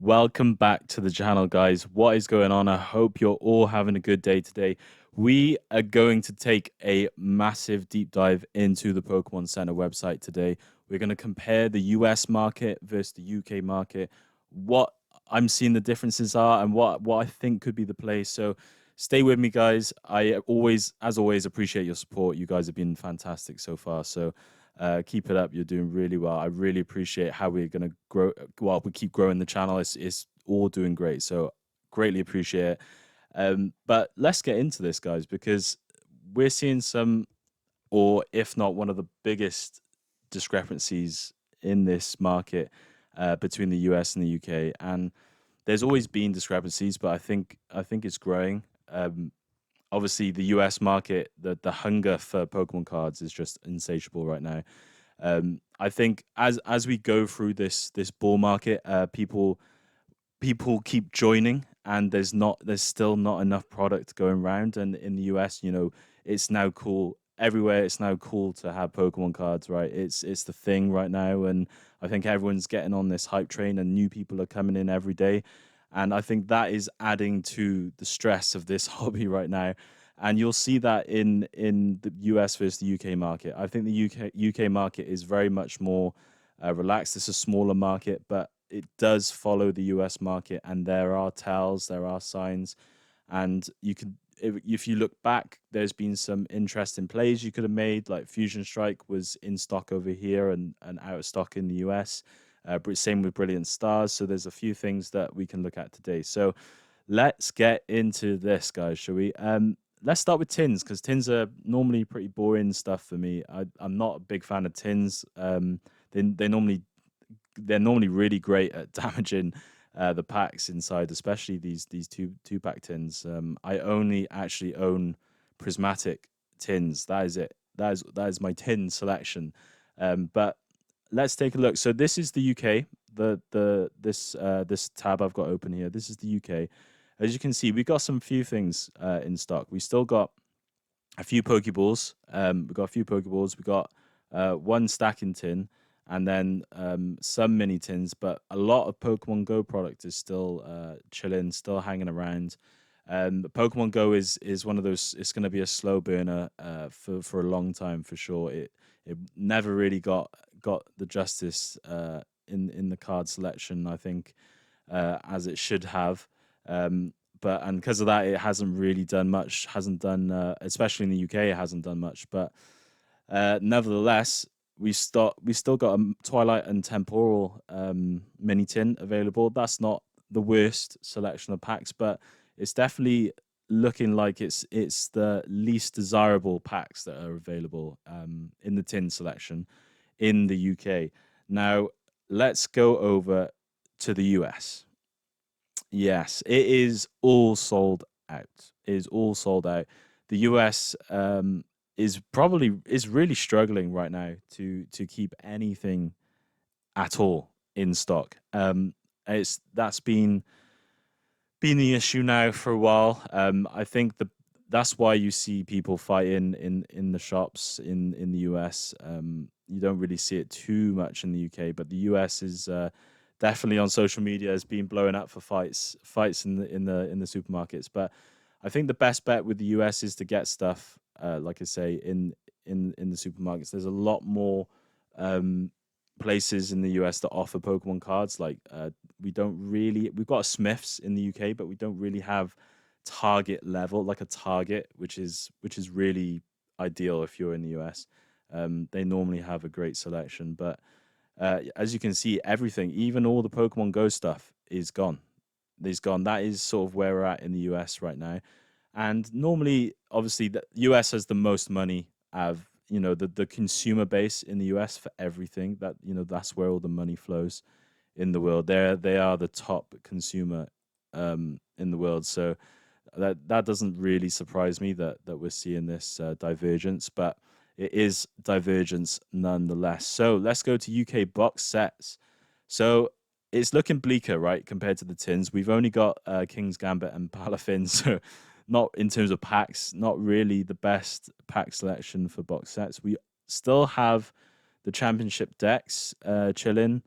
Welcome back to the channel, guys. What is going on? I hope you're all having a good day today. We are going to take a massive deep dive into the Pokemon Center website today. We're going to compare the US market versus the UK market, what I'm seeing the differences are, and what I think could be the play. So stay with me, guys. I always, as always, appreciate your support. You guys have been fantastic so far. So keep it up. You're doing really well. I really appreciate how we're going to grow. Well, we keep growing the channel. It's all doing great. So greatly appreciate it. But let's get into this, guys, because we're seeing some, or if not one of the biggest discrepancies in this market between the US and the UK. And there's always been discrepancies, but I think it's growing. Obviously, the US market, the hunger for Pokemon cards is just insatiable right now. I think as we go through this bull market, people keep joining, and there's still not enough product going around. And in the US, it's now cool everywhere. It's now cool to have Pokemon cards, right? It's the thing right now, and I think everyone's getting on this hype train, and new people are coming in every day. And I think that is adding to the stress of this hobby right now. And you'll see that in the US versus the UK market. I think the UK market is very much more relaxed. It's a smaller market, but it does follow the US market, and there are tells, there are signs, and you could, if you look back, there's been some interesting plays you could have made. Like Fusion Strike was in stock over here and out of stock in the US. Same with Brilliant Stars. So there's a few things that we can look at today. So let's get into this, guys, shall we? Let's start with tins, because tins are normally pretty boring stuff for me. I'm not a big fan of tins. They're normally really great at damaging the packs inside, especially these two pack tins. I only actually own prismatic tins. That is it. That is my tin selection. But let's take a look. So this is the UK. This tab I've got open here. This is the UK. As you can see, we've got some few things in stock. We still got a few Pokeballs. We've got a few Pokeballs. We've got one stacking tin, and then some mini tins. But a lot of Pokemon Go product is still chilling, still hanging around. Pokemon Go is one of those. It's going to be a slow burner for a long time for sure. It never really got the justice in the card selection, I think, as it should have. And because of that, it hasn't really done much. Hasn't done, especially in the UK, it hasn't done much. But nevertheless, we still got a Twilight and Temporal mini tin available. That's not the worst selection of packs, but it's definitely looking like it's the least desirable packs that are available in the tin selection in the UK. Now, let's go over to the US. Yes, it is all sold out. It is all sold out. The US is really struggling right now to keep anything at all in stock. That's been the issue now for a while. I think that's why you see people fighting in the shops in the US. You don't really see it too much in the UK, but the US is definitely on social media has been blowing up for fights in the supermarkets. But I think the best bet with the US is to get stuff, like I say, in the supermarkets. There's a lot more places in the US that offer Pokemon cards. Like we've got a Smiths in the UK, but we don't really have Target level, like a Target, which is really ideal if you're in the US. They normally have a great selection, but as you can see, everything, even all the Pokemon Go stuff, is gone. Is gone. That is sort of where we're at in the US right now. And normally, obviously, the US has the most money. Of the consumer base in the US for everything. That's where all the money flows in the world. They are the top consumer in the world. So that doesn't really surprise me that we're seeing this divergence, but it is divergence nonetheless. So let's go to UK box sets. So it's looking bleaker, right, compared to the tins. We've only got King's Gambit and Palafin, so not in terms of packs, not really the best pack selection for box sets. We still have the championship decks chilling.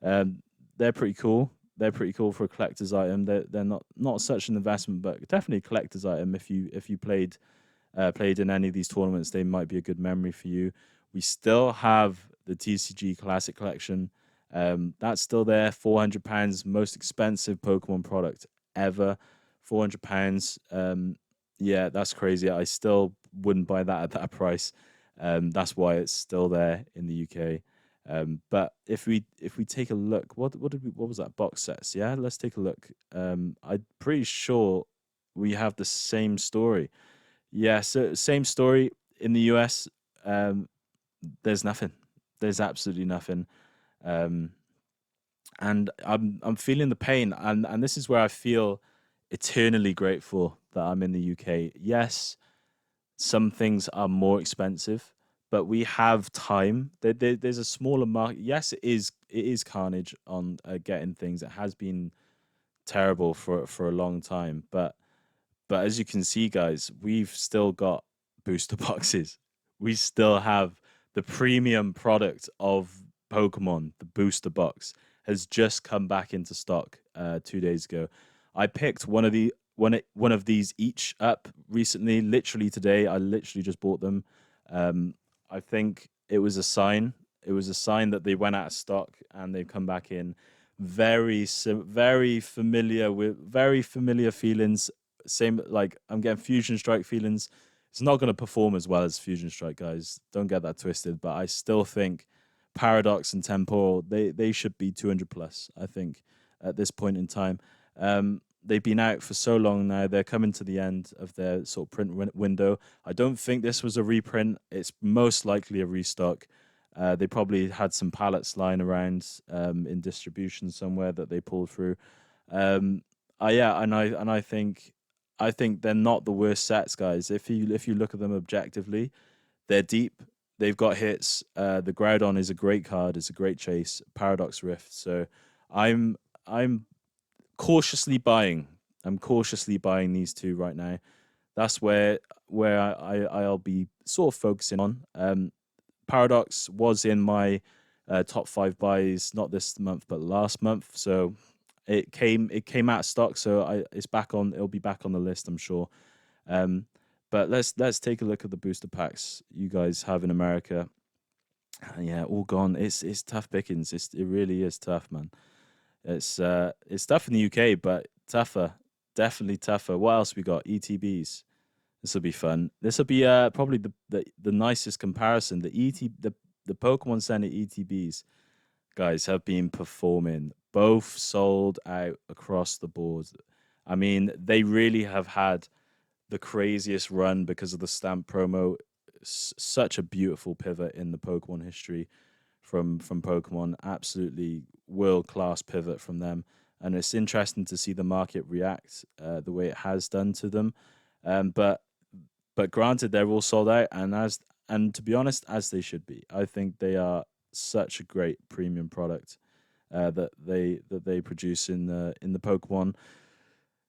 They're pretty cool. they're pretty cool for a collector's item. They're not such an investment, but definitely a collector's item. If you played in any of these tournaments, they might be a good memory for you. We still have the TCG Classic Collection. That's still there. £400, most expensive Pokemon product ever. £400. Yeah, that's crazy. I still wouldn't buy that at that price. That's why it's still there in the UK. But if we take a look, what was that box sets? Yeah, let's take a look. I'm pretty sure we have the same story. Yeah, so same story in the US. Um, there's nothing. There's absolutely nothing. Um, and I'm feeling the pain, and this is where I feel eternally grateful that I'm in the UK. Yes, some things are more expensive, but we have time. There's a smaller market. Yes, it is carnage on getting things. It has been terrible for a long time, but as you can see, guys, we've still got booster boxes. We still have the premium product of Pokemon, the booster box, has just come back into stock 2 days ago. I picked one of these each up recently, literally today. I literally just bought them. Um, I think it was a sign. It was a sign that they went out of stock and they've come back in. Very familiar with very familiar feelings, same like I'm getting Fusion Strike feelings. It's not going to perform as well as Fusion Strike, guys. Don't get that twisted. But I still think Paradox and Temporal they should be 200 plus. I think at this point in time, they've been out for so long now. They're coming to the end of their sort of window. I don't think this was a reprint. It's most likely a restock. They probably had some pallets lying around in distribution somewhere that they pulled through. Um, yeah, and I think they're not the worst sets, guys. If you look at them objectively, they're deep. They've got hits. The Groudon is a great card. It's a great chase. Paradox Rift. So I'm cautiously buying. I'm cautiously buying these two right now. That's where I'll be sort of focusing on. Paradox was in my top five buys, not this month but last month. So it came out of stock. So it's back on. It'll be back on the list, I'm sure. Um, but let's take a look at the booster packs you guys have in America. Yeah, all gone. It's tough pickings. It really is tough, man. It's tough in the UK, but tougher, definitely tougher. What else we got? ETBs. This will be fun. This will be probably the nicest comparison. The Pokemon Center ETBs guys have been performing. Both sold out across the board. I mean, they really have had the craziest run because of the stamp promo. Such a beautiful pivot in the Pokemon history from Pokemon. Absolutely world class pivot from them, and it's interesting to see the market react the way it has done to them. But granted, they're all sold out, and to be honest, as they should be. I think they are such a great premium product that they produce in the Pokemon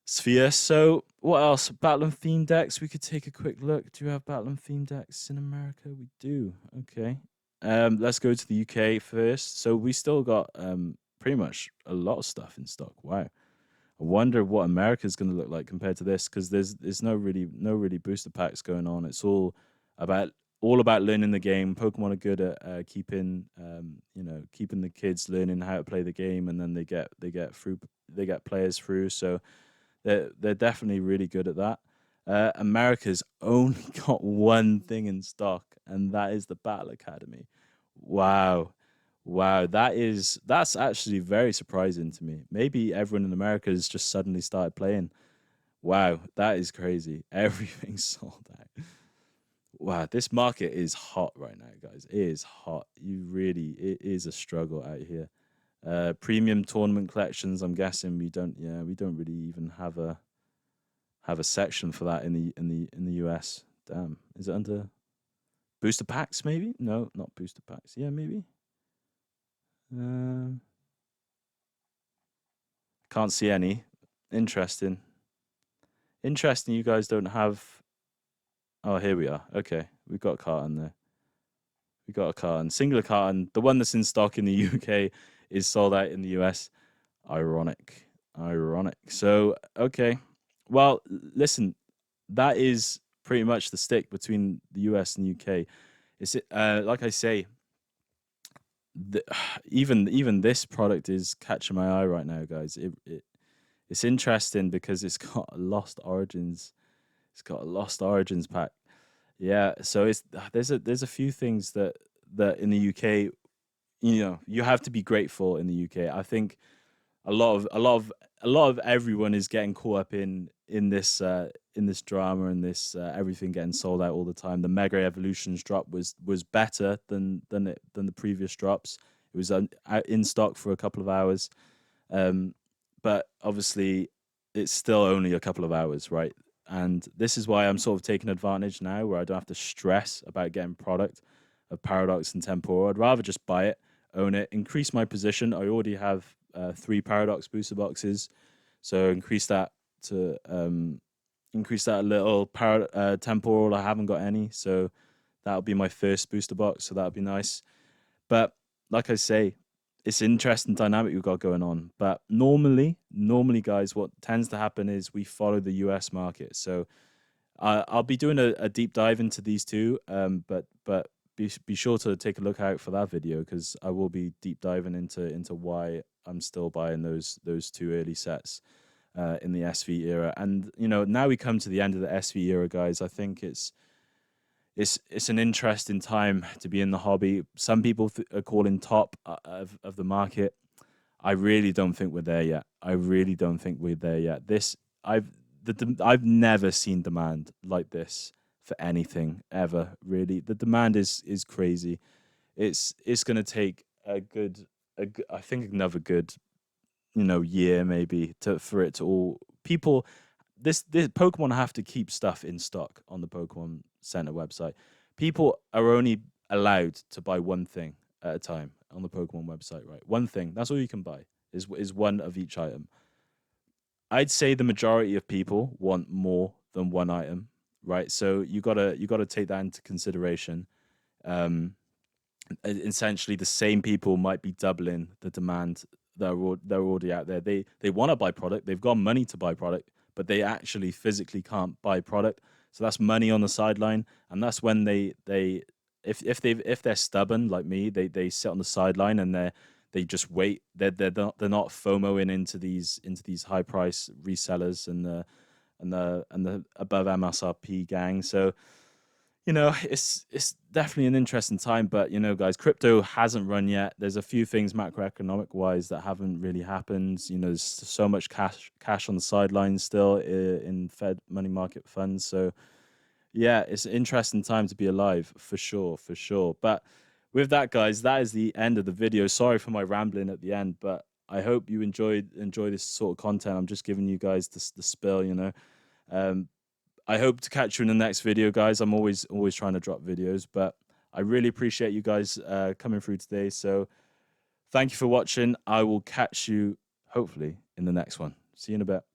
sphere. So what else? Battle and theme decks. We could take a quick look. Do you have battle and theme decks in America? We do. Okay. Let's go to the UK first. So we still got pretty much a lot of stuff in stock. Wow. I wonder what America's going to look like compared to this, because there's no really booster packs going on. It's about all about learning the game. Pokemon are good at keeping the kids learning how to play the game, and then they get players through. So they're definitely really good at that. America's only got one thing in stock, and that is the Battle Academy. Wow. Wow, that's actually very surprising to me. Maybe everyone in America has just suddenly started playing. Wow, that is crazy. Everything's sold out. Wow, this market is hot right now, guys. It is hot. It is a struggle out here. Premium tournament collections. I'm guessing we don't. Yeah, we don't really even have a section for that in the US. Damn, is it under booster packs? Maybe no, not booster packs. Yeah, maybe. Um, can't see any. Interesting. Interesting. You guys don't have. Oh, here we are. Okay, we've got a carton there. We got a carton, singular carton. The one that's in stock in the UK is sold out in the US. Ironic. Ironic. So, okay. Well, listen, that is pretty much the stick between the US and UK. It's like I say, the, even this product is catching my eye right now, guys. It's interesting because it's got a Lost Origins. It's got a Lost Origins pack. Yeah, so it's there's a few things that in the UK, you have to be grateful in the UK. I think a lot of everyone is getting caught up in this drama and this everything getting sold out all the time. The Mega Evolutions drop was better than the previous drops. It was out in stock for a couple of hours, um, but obviously it's still only a couple of hours, right? And this is why I'm sort of taking advantage now, where I don't have to stress about getting product of Paradox and Temporal. I'd rather just buy it, own it, increase my position. I already have 3 Paradox booster boxes, so to increase that a little. Temporal, I haven't got any, so that'll be my first booster box. So that'll be nice. But like I say, it's interesting dynamic we've got going on. But normally, guys, what tends to happen is we follow the US market. So I'll be doing a deep dive into these two, but be sure to take a look out for that video because I will be deep diving into why I'm still buying those two early sets in the SV era. And now we come to the end of the SV era, guys. I think it's an interesting time to be in the hobby. Some people are calling top of the market. I really don't think we're there yet. I really don't think we're there yet. I've never seen demand like this for anything ever. Really, the demand is crazy. It's going to take I think another good year maybe for it to all people. This Pokemon have to keep stuff in stock on the Pokemon Center website. People are only allowed to buy one thing at a time on the Pokemon website, right? One thing. That's all you can buy is one of each item. I'd say the majority of people want more than one item, right? So you gotta take that into consideration. Um, Essentially, the same people might be doubling the demand that are already out there. They want to buy product. They've got money to buy product, but they actually physically can't buy product. So that's money on the sideline, and that's when they if they're stubborn like me, they sit on the sideline and they just wait. They're not FOMOing into these high price resellers and the above MSRP gang. So it's definitely an interesting time. But guys, crypto hasn't run yet. There's a few things macroeconomic wise that haven't really happened. There's so much cash on the sidelines still in Fed money market funds. So yeah, it's an interesting time to be alive for sure, for sure. But with that, guys, that is the end of the video. Sorry for my rambling at the end, but I hope you enjoy this sort of content. I'm just giving you guys the spill. Um, I hope to catch you in the next video, guys. I'm always trying to drop videos, but I really appreciate you guys coming through today. So thank you for watching. I will catch you hopefully in the next one. See you in a bit.